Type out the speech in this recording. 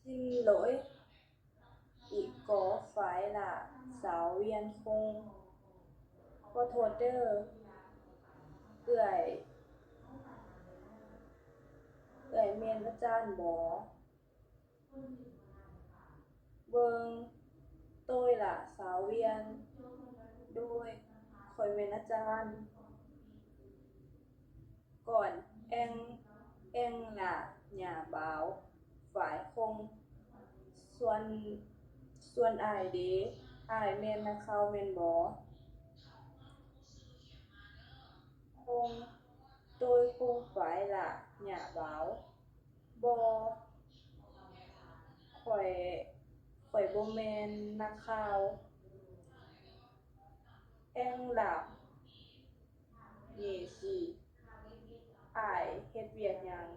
Xin lỗi, ý có phải là giáo viên không? ขอโทษเด้อเอื้อยแม่นอาจารย์บ่เบิ่งโต้ยล่ะสาวเวียนโดยข้อยเป็นอาจารย์ก่อนแองล่ะหญ้าบาวฝ่ายคงส่วนอ้ายเด้อ้ายแม่นนักข่าวแม่นบ่คงโดยคงฝ่ายล่ะหญ้าบาวบ่ข้อยบ่แม่นนักข่าวแองล่ะนี่สิอ้ายเฮ็ดเวียกหยัง